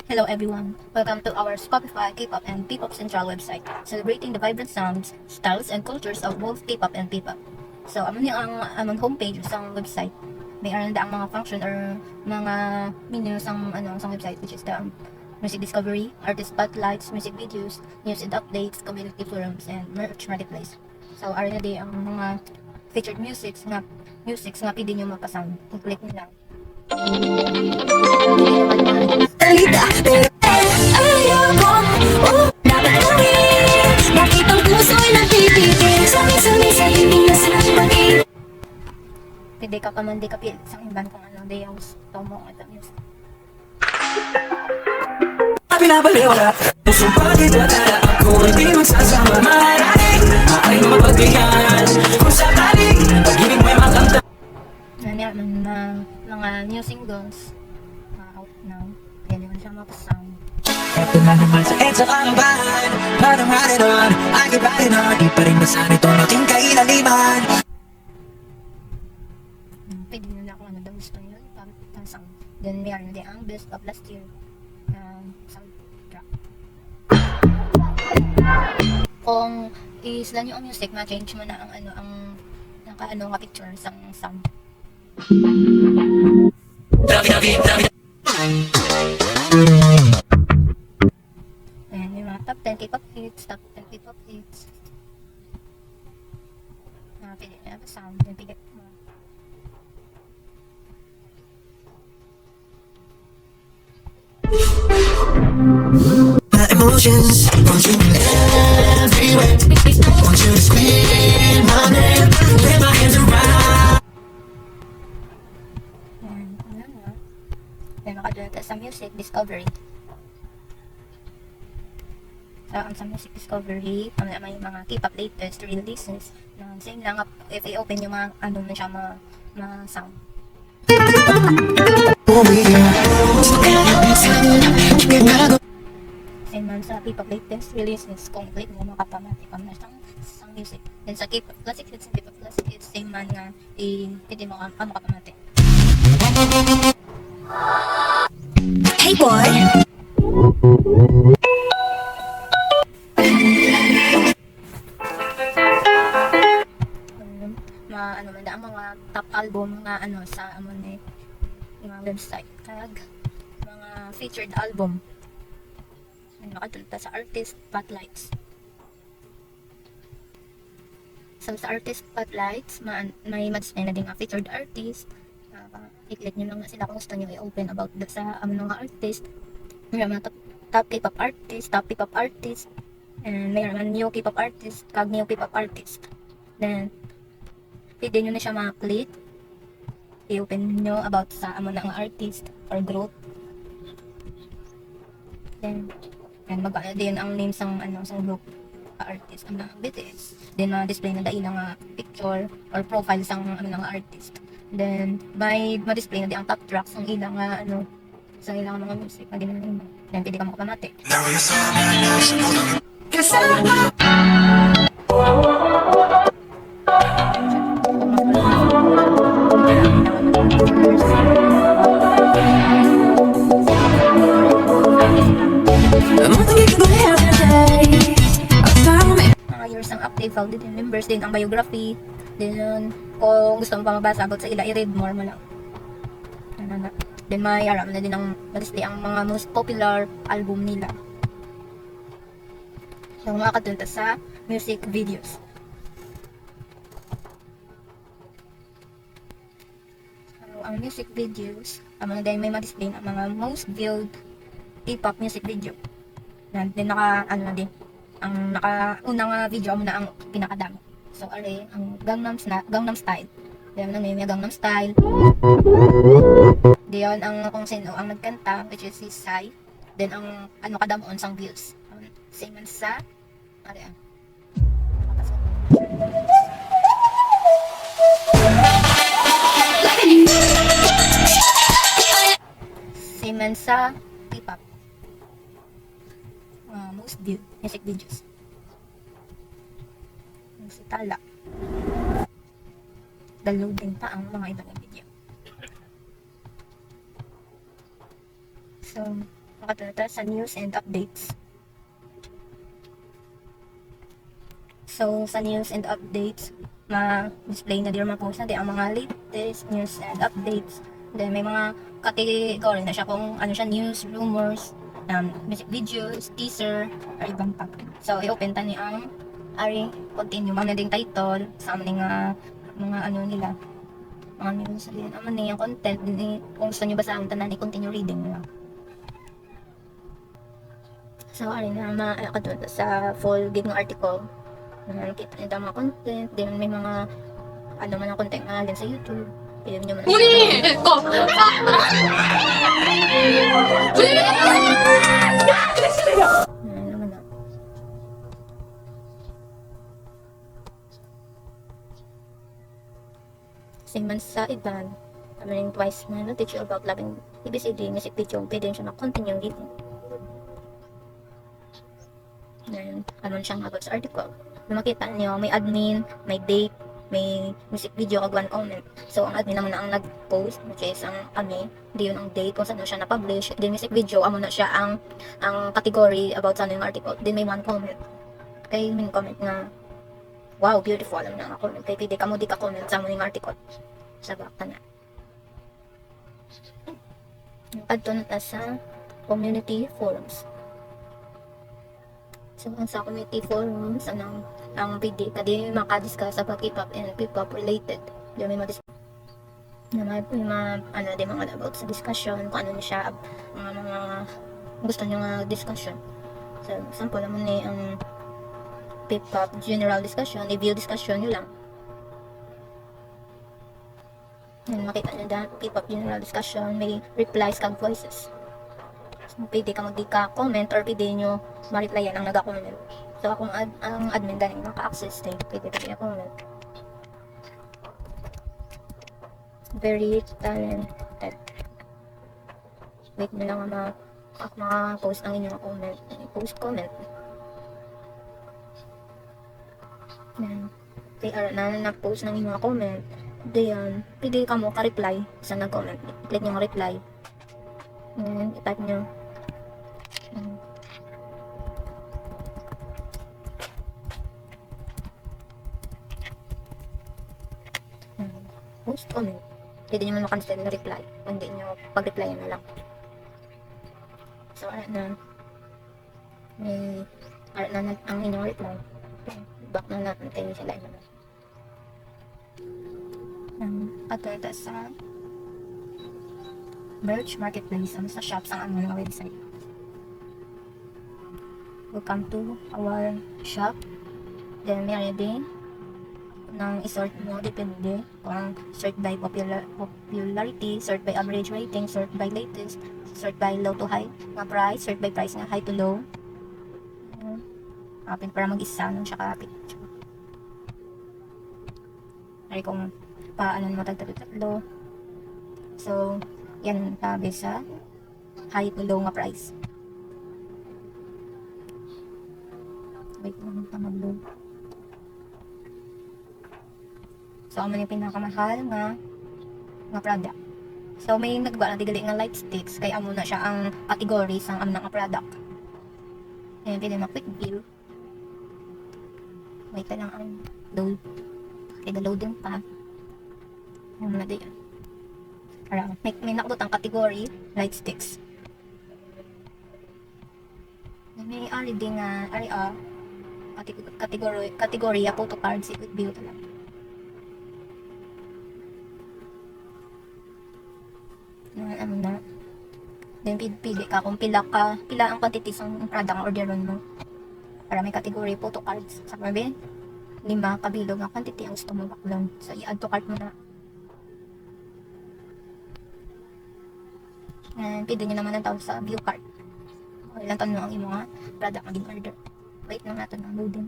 Hello everyone, welcome to our Spotify K-pop and P-pop Central website, celebrating the vibrant sounds, styles, and cultures of both K-pop and P-pop. So, ang among homepage sa website. Mayroon ang mga function or mga menu sa website, which is the music discovery, artist spotlights, music videos, news and updates, community forums, and merch marketplace. So, are na di ang mga featured musics nga pwede nyo mapasang. I-click nyo lang. Salita, pero ayaw ko dapat gawin. Bakit ang puso'y nagtitigil? Sabi sa hindi na sinabagin. Pwede ka pa man di kapil sa iban kung ano di yung gusto mo at music. Pinabaliwala pusong pagkikatala ako hindi magsasama. Maaaring aking mapagbigyan kung sakaling pag-ibig may makamta. Meron mga new singles out now. Kaya naman siya mapasang. Ito na naman sa EDSA Kalaban. Parang riding on, I keep riding on. Di pa rin masan itong aking kailaliman. Pwede nyo na kung ano daw gusto nyo ipapasang. Then meron din ang best of last year soundtrack. Kung isla nyo ang music, ma-change mo na ang nga picture sa sound. Ayan, yung mga top 10 K-pop hits, top 10 K-pop hits. Pili na ba sound, yung pili mo. My emotions want you everywhere. Want you to scream my name. Put my hands around. Ayan, Then makadunod sa music discovery. Sa music discovery, may mga K-pop latest releases na same lang if i-open yung mga na siya sound. Same man sa K-pop latest releases, kung click mo makapamati kung sang music. Then sa K-pop classic hits and K-pop classic hits, same man nga pwede mo makapamati. Hey boy, Ang mga top album nga sa mga website kag mga featured album makatulta sa artist spotlights. So sa artist spotlights may ma-display na din ang featured artist. I-click nyo lang na sila kung gusto nyo i-open about sa mga artist. Mayroon mga top K-pop artist, top P-pop artist, and mayroon new K-pop artist kag new P-pop artist. Then pwede nyo na siya ma-click, i-open nyo about sa mga artist or group. Then mag-ano din ang name sang group artist ang mga BTS. Then ma-display na dahil nga picture or profile sang mga artist. Then may ma-display na din ang top tracks ng ilang sa ilang mga music na din. Then pwede ka makapamati. Mga years ang update, founded in members, din ang biography. Then kung gusto mo pa mabasa about sa ila, i-read more mo lang. Then may aram na din ang ma-display ang mga most popular album nila. So makakadunta sa music videos. So ang music videos, dahil may ma-display ang mga most viewed K-pop music video. Then din ang nakaunang video mo na ang pinakadami. So ang Gangnam Style. Then may Gangnam Style. Diyon ang kung sino ang nagkanta, which is si Psy. Then ang kadamoon sang views. Same man sa same man sa K-pop. Most viewed music videos. Si Tala. Downloading pa ang mga ibang video. So, Makatulata sa news and updates. So, sa news and updates, ma-display na din mga post natin ang mga latest news and updates. Then, may mga category na siya kung ano siya, news, rumors, music videos, teaser, or ibang pa. So, i-open ta ni ang ari, continue, mga ding title, sa mga ano nila, mga news, din, ang mga yung content, din, kung gusto nyo basahin tanan, i-continue reading nila. So, ari na, makatulata sa full gig ng article. Nakikita nyo ang mga content, din may mga ano man ang content nga din sa YouTube. Pwede nyo man ano naman na. Same man sa iban, kami twice na teach you about loving ABCD, music video, pwede siya na-continue dito. Then, ano siyang about sa article. Makita nyo, may admin, may date, may music video kag one comment. So, ang admin naman na ang nag-post, which is ang kami, di yun ang date kung saan siya na-publish. Then, music video, amo na siya ang category about sa yung article. Then, may one comment. Kay may comment na, wow, beautiful, alam na nga comment. Kay pwede ka mo di ka comment sa yung article. Sa baka na. Adto na ta sa community forums. So, ang sa community forums, ang PD, kadi makadiscuss sa K-pop and P-pop related. Di may madiscuss. Na may ano, di mga about sa discussion, kung ano na siya, mga gusto nyo nga discussion. So, example naman ni ang P-pop general discussion, review discussion nyo lang. Yan, makita nyo dahil P-pop general discussion, may replies kag voices. So, pwede ka magdi-comment or pwede nyo ma-replyan ang nag-comment. So, akong ang admin galing naka-access tayo, pwede ka comment. Very talented. Wait nyo lang maka-post ang inyong comment. Post comment. Yan. Kaya na-post ng inyong comment. Diyan, pwede ka mo ka-reply sa nag-comment. Click nyo reply. Yan, i-type nyo. Post comment. Pwede nyo man makancel na reply. Kung hindi nyo pag-reply na lang. So, na ang inyong reply. Back na natin kayo sila naman. Patulta sa merch marketplace, sa shops ang aming website. Welcome to our shop. Then, may din nang isort mo, depende kung sort by popularity, sort by average rating, sort by latest, sort by low to high nga price, sort by price nga high to low. Apin para mag-isa nung siya kapit. Ay kung paano mo tatlo. So, yan tabi sa high to low nga price. Wait lang, mag-load. So, ano yung pinakamahal nga product. So, may nagba na tigali nga light sticks, kaya amo na siya ang categories ang amna nga product. Ayan, pwede quick view. Wait lang ang load. Kaya loading pa. Ayan na din. Para, may nakabot ang category, light sticks. May ari din nga, category, photo cards, quick view talaga. Ano na. Then pili ka kung pila ang quantity ng product ang orderon mo. Para may category photo cards. Sa sabi, 5 kabilog ang quantity ang gusto mo background. So i-add to cart mo na. And pwede nyo naman ang tawag sa view cart. O ilang tanong ang imo nga product ang order. Wait lang natin ang loading.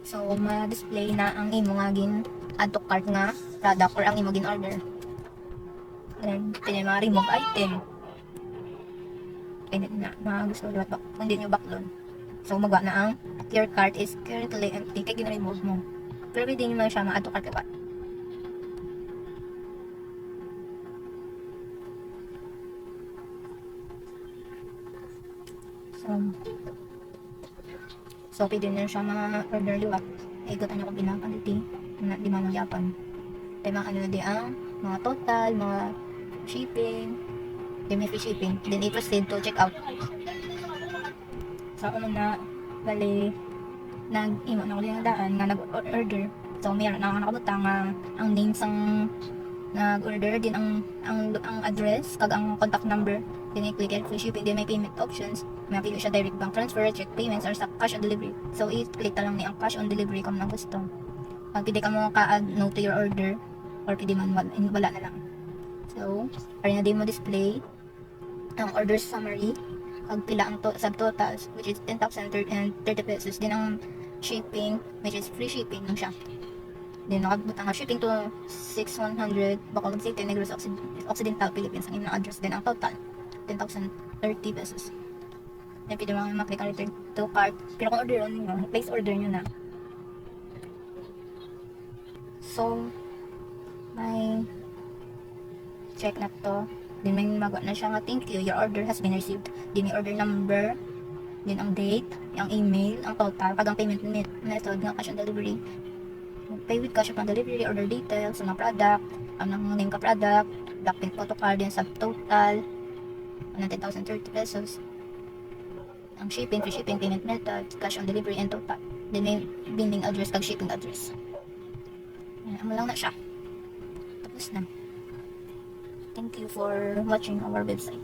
So ma-display na ang imo nga add to cart nga product or ang imo order. Then, pwede ma-remove item. Pwede na, gusto nyo back, kung hindi nyo backload. So, magawa na ang your cart is currently empty, kaya gina-remove mo. Pero pwede nyo lang siya ma-add to cart ba? So pwede na siya mga order liwat. Igutan niyo kung pinakaliti. Di man yapan. Tayo mga ano di ang mga total, mga shipping. Di may free shipping. Then i-proceed to check out. So ano na, bali, nag-imo na ko yung daan nga nag-order. So mayroon na ako nakabutang nga ang names ang nag-order, din ang address, kag ang contact number. Then i-click free shipping, then may payment options. May pili siya direct bank transfer, check payments, or sa cash on delivery. So i-click ta lang ni ang cash on delivery kung nang gusto. Pag pwede ka mo ka-add no to your order, or pwede man wala na lang. So, para na din mo display ang order summary, kag pila ang subtotals, which is 10,030 pesos. Din ang shipping, which is free shipping lang siya. Then nakabutang ang shipping to 6100 Bacolod City, Negros Occidental, Philippines ang inyong address. Then ang total 10,030 pesos. Then pwede mga maklik ang return to cart. Pero kung order nyo, place order nyo na. So may check na to. Then may magawa na siya nga thank you, your order has been received. Then yung order number, then ang date, ang email, ang total, pag ang payment method nga cash on delivery. Pay with cash on delivery, order details, mga product, ang name ka product, Blackpink photo card, then subtotal, 10,030 pesos. Ang shipping, free shipping, payment method, cash on delivery, and total. Then may billing address, kag shipping address. Ano lang na siya. Tapos na. Thank you for watching our website.